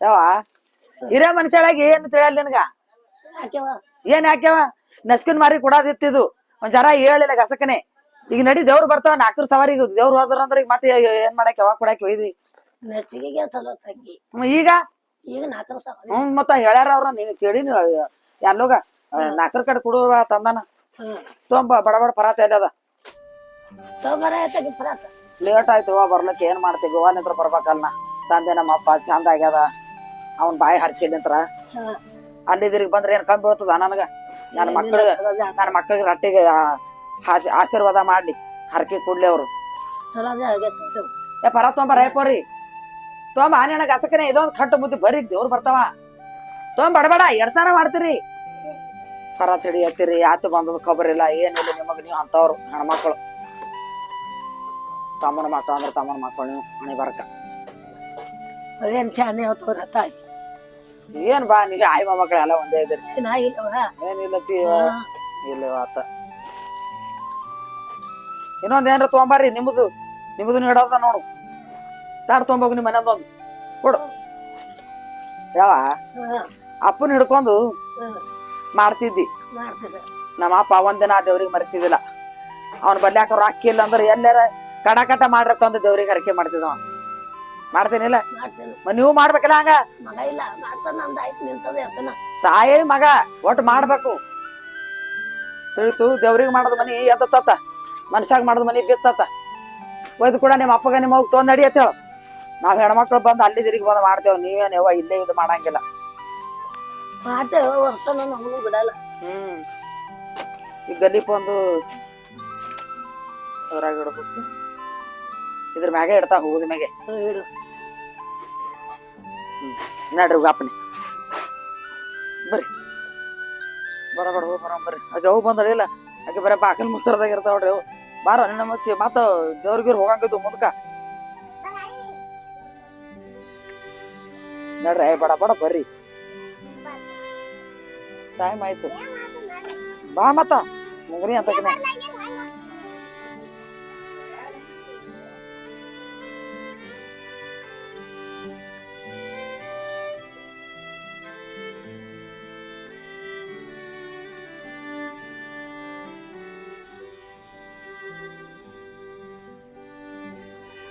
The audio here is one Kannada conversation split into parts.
ಯಾವ ಹಿರೇ ಮನುಷ್ಯಳಾಗಿ ಏನ್ ತಿಳಿಯಲ್ಲ ನಿನಗ ಹಾಕ್ಯವ ಏನ್ ಯಾಕ್ಯವ ನಸ್ಕಿನ್ ಮಾರಿ ಕೊಡಾದಿತ್ತಿದು ಒಂದ್ ಜರ ಹೇಳಿಲ್ಲ ಗಸಕನೆ ಈಗ ನಡಿ ದೇವ್ರು ಬರ್ತಾವ 4 ಸವಾರಿ ದೇವ್ರು ಹೋದ್ರ ಅಂದ್ರೆ ಈಗ ಮತ್ತೆ ಏನ್ ಮಾಡಕ್ ಯಾವಾಗ ಕೊಡಾಕಿ ಒಯ್ದಿ ನೆಚ್ಚಿಗೆ ಚಲೋ ತಂಗಿ ಈಗ ಈಗ 4 ಸಾವಿರ ಮತ್ತ ಹೇಳ್ಯಾರ ಅವ್ರ ನೀನ್ ಕೇಳಿ ಎಲ್ಲೋಗ 4 ಕಡೆ ಕೊಡುವ ತಂದಾನ ತೊಂಬ ಬಡ ಬಡ ಪರಾತ ಎಲ್ಲದ ತೊಂಬರ ಆಯ್ತಾಗಿ ಪರಾತ ಲೇಟ್ ಆಯ್ತು ಬರ್ಲಕ್ಕೆ ಏನ್ ಮಾಡ್ತಿ ಗೋವಾ ನಿಂತ್ರ ಬರ್ಬೇಕಲ್ನ ತಂದೆ ನಮ್ಮ ಅಪ್ಪ ಚಂದ ಆಗ್ಯದ ಅವನ್ ಬಾಯಿ ಹರ್ಚಿಲಿಂತ್ರ ಅಲ್ಲಿದ್ರಿಗೆ ಬಂದ್ರೆ ಏನ್ ಕಮ್ಮಿ ಬೀಳ್ತದ ನನಗ ನನ್ನ ಮಕ್ಕಳಿಗೆ ರಟ್ಟಿಗೆ ಆಶೀರ್ವಾದ ಮಾಡ್ಲಿ ಹರಕೆ ಕೊಡ್ಲಿ ಅವ್ರು ಪರ ತೊಂಬ ರೇಪೋರಿ ತೊಂಬ ಆನೆಣ್ಣ ಗಸಕನೆ ಇದೊಂದು ಕಟ್ಟು ಮುದ್ದಿ ಬರ್ರಿ ದೇವ್ರು ಬರ್ತಾವ ತೊಂಬ ಬಡಬೇಡ ಎಡ್ತಾನ ಮಾಡ್ತೀರಿ ಪರ ತಿಳಿ ಹತ್ತೀರಿ ಆತು ಬಂದದ ಖಬರ್ ಇಲ್ಲ ಏನಿಲ್ಲ ನಿಮಗ ನೀವು ಅಂತವ್ರು ಹೆಣ್ಮಕ್ಳು ತಮ್ಮನ ಮಕ್ಕಳು ಅಂದ್ರೆ ತಮ್ಮನ ಮಕ್ಕಳು ನೀವು ಹಣಿ ಬರಕ ಏನ್ ಚಾನೆ ಹೊತ್ತವ್ರ ತಾಯಿ ಏನ್ ಬಾ ನೀಗ ಆಯ್ ಮಕ್ಕಳು ಎಲ್ಲ ಒಂದೇ ಇದ್ರಿ ಏನಿಲ್ಲತ್ತಿ ಇಲ್ಲ ಆತ ಇನ್ನೊಂದ್ ಏನ್ರ ತೊಗೊಂಬಾರಿ ನಿಮ್ದು ಇಡೋದ ನೋಡು ತಾಡ್ ತೊಗೊಂಬೋಗು ನಿಮ್ ಮನೆಯದೊಂದು ಕೊಡು ಯಾವ ಅಪ್ಪನ ಹಿಡ್ಕೊಂಡು ಮಾಡ್ತಿದ್ದಿ ನಮ್ಮ ಅಪ್ಪ ಒಂದಿನ ದೇವ್ರಿಗೆ ಮರಿತಿದ್ದಿಲ್ಲ ಅವ್ನ ಬಲ್ಯಾಕ ರೊಕ್ಕ ಇಲ್ಲ ಅಂದ್ರೆ ಎಲ್ಲಾರ ಕಟ ಮಾಡ್ರ ತಂದು ದೇವ್ರಿಗೆ ಹರಕೆ ಮಾಡ್ತಿದ್ವ ಮಾಡ್ತೇನಿಲ್ಲ ನೀವು ಮಾಡ್ಬೇಕಲ್ಲ ಹಂಗ ತಾಯಿ ಮಗ ಒಟ್ಟು ಮಾಡ್ಬೇಕು ತಿಳಿತು ದೇವ್ರಿಗೆ ಮಾಡೋದ್ ಮನಿ ಎದ್ದತ್ತ ಮನುಷ್ಯಾಗ ಮಾಡೋದ್ ಮನಿ ಬಿತ್ತತ್ತ ಒಯ್ದು ಕೂಡ ನಿಮ್ಮ ಅಪ್ಪಗ ನಿಮ್ಮ ಹೋಗಿ ತೊಂದ್ ನಡಿ ಅಂತ ಹೇಳು ನಾವ್ ಹೆಣ್ಮಕ್ಳು ಬಂದು ಅಲ್ಲಿ ತಿರುಗಿ ಬಂದು ಮಾಡ್ತೇವ್ ನೀವೇನೇವ ಇಲ್ಲೇ ಇದು ಮಾಡಂಗಿಲ್ಲ ಬಿಡಲ್ಲ ಈಗ ಗಲೀಪ್ ಒಂದು ಅದ್ರಾಗ ಇಡ್ಬೇಕು ಇದ್ರ ಮ್ಯಾಗೆ ಇಡ್ತಾ ಹೋಗುದ ಮ್ಯಾಗೆ ನಡ್ರಿ ಗಾಪನಿ ಬರ್ರಿ ಬರಬೇಡ ಬರ್ರಿ ಅದೇ ಅವು ಬಂದಳಿಲ್ಲ ಆಕೆ ಬರೀ ಬಾಕಲ್ ಮುಚ್ಚರದಾಗ ಇರ್ತಾವ ನೋಡ್ರಿ ಅವು ಬಾರ ನಿನ್ನ ಮುಚ್ಚಿ ಮತ್ತ ದೇವ್ರಿಗೆ ಹೋಗಂಗಿದ್ದು ಮುದ್ಕ ನಡ್ರಿ ಬಡ ಬಡ ಬರ್ರಿ ಟೈಮ್ ಆಯ್ತು ಬಾ ಮತ್ತ ಮುಗ್ರಿ ಅಂತ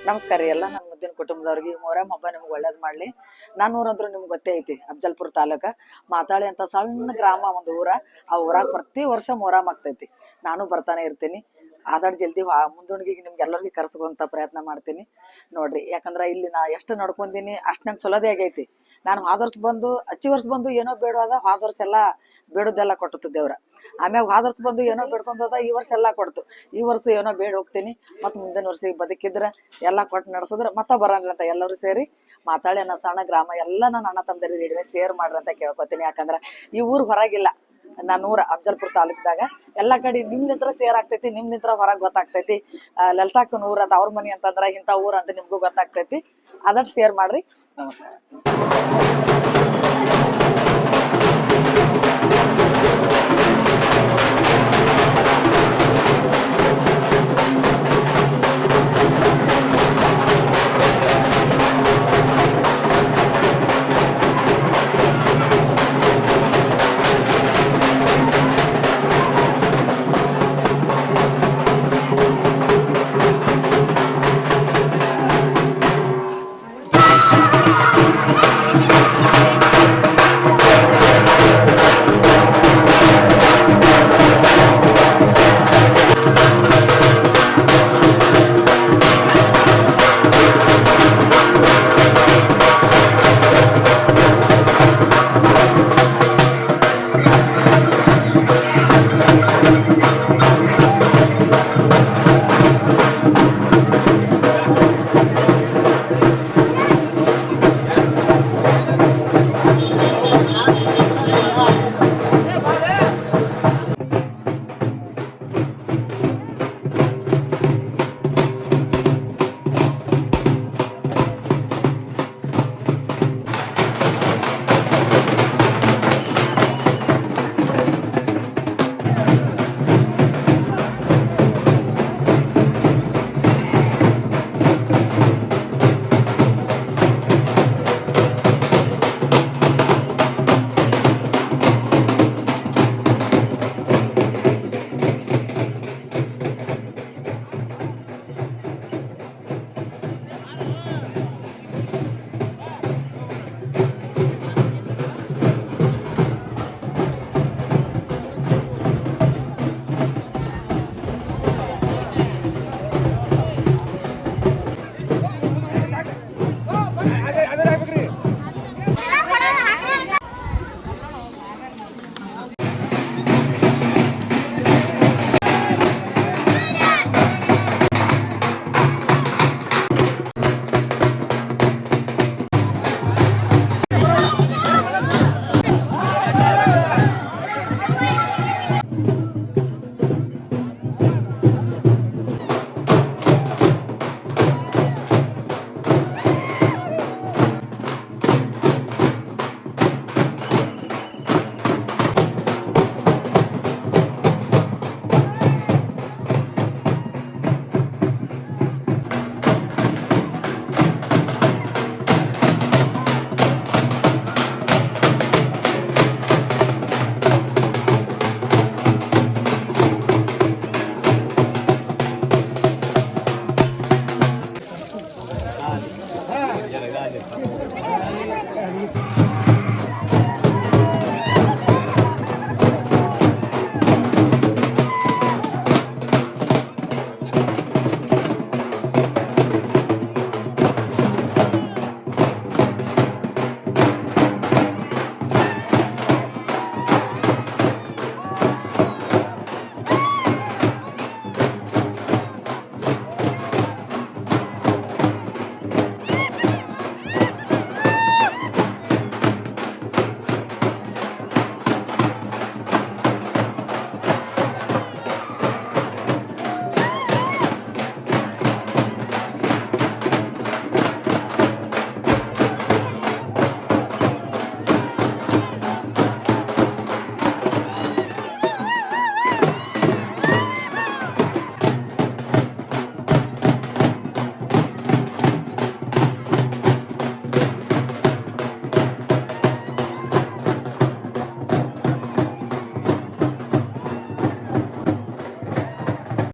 ನಮಸ್ಕಾರ ರೀ ಎಲ್ಲ ನನ್ನ ಮುದ್ದಿನ ಕುಟುಂಬದವ್ರಿಗೆ ಮೊಹರಂ ಹಬ್ಬ ನಿಮ್ಗೆ ಒಳ್ಳೇದ್ ಮಾಡ್ಲಿ ನನ್ನ ಊರಂದ್ರು ನಿಮ್ಗೆ ಗೊತ್ತೇ ಐತಿ ಅಫಜಲ್ಪುರ ತಾಲೂಕ ಮಾತಾಳಿ ಅಂತ ಸಣ್ಣ ಗ್ರಾಮ ಒಂದು ಊರ ಆ ಊರಾಗ ಪ್ರತಿ ವರ್ಷ ಮೊಹರಂ ಆಗ್ತೈತಿ ನಾನು ಬರ್ತಾನೆ ಇರ್ತೀನಿ ಆದಷ್ಟು ಜಲ್ದಿ ಮುಂದೂಣಿಗೆ ನಿಮ್ಗೆಲ್ಲರಿಗೂ ಕರ್ಸ್ಕೊಂತ ಪ್ರಯತ್ನ ಮಾಡ್ತೀನಿ ನೋಡ್ರಿ ಯಾಕಂದ್ರೆ ಇಲ್ಲಿ ನಾ ಎಷ್ಟು ನಡ್ಕೊಂತೀನಿ ಅಷ್ಟು ನಂಗೆ ಚಲೋದೇ ಆಗೈತಿ ನಾನು ಹಾದರ್ಸ್ ಬಂದು ಅಚ್ಚಿ ವರ್ಷ ಬಂದು ಏನೋ ಬೇಡವಾದ ಹಾದರ್ಸ್ ಎಲ್ಲ ಬೇಡದೆಲ್ಲ ಕೊಟ್ಟು ದೇವ್ರ ಆಮ್ಯಾಗ ಹಾದರ್ಸ್ ಬಂದು ಏನೋ ಬೇಡ್ಕೊಂಡೋದ ಈ ವರ್ಷ ಎಲ್ಲ ಕೊಡ್ತು ಈ ವರ್ಷ ಏನೋ ಬೇಡ ಹೋಗ್ತೀನಿ ಮತ್ತು ಮುಂದಿನ ವರ್ಷ ಬದುಕಿದ್ರೆ ಎಲ್ಲ ಕೊಟ್ಟು ನಡೆಸಿದ್ರೆ ಮತ್ತೆ ಬರೋಲ್ಲ ಅಂತ ಎಲ್ಲರೂ ಸೇರಿ ಮಾತಾಳಿ ಅನ್ನೋ ಸಣ್ಣ ಗ್ರಾಮ ಎಲ್ಲ ನನ್ನ ಅಣ್ಣ ತಮ್ಮದರಿ ರೇಡಿಯೋ ಶೇರ್ ಮಾಡ್ರಿ ಅಂತ ಕೇಳ್ಕೊತೀನಿ ಯಾಕಂದ್ರೆ ಈ ಊರು ಹೊರಗಿಲ್ಲ ನಾನು ಊರ ಅಫಜಲ್ಪುರ ತಾಲೂಕದಾಗ ಎಲ್ಲ ಕಡೆ ನಿಮ್ಲಿಂತ್ರ ಸೇರ್ ಆಗ್ತೈತಿ ನಿಮ್ಲಿಂತ್ರ ಹೊರಗೆ ಗೊತ್ತಾಗ್ತೈತಿ ಲಲಿತಾಕ್ಕನ ಊರ ಅಂತ ಅವ್ರ ಮನಿ ಅಂತಂದ್ರ ಇಂಥ ಊರ ಅಂತ ನಿಮ್ಗೂ ಗೊತ್ತಾಗ್ತೈತಿ ಅದಷ್ಟು ಶೇರ್ ಮಾಡ್ರಿ ನಮಸ್ಕಾರ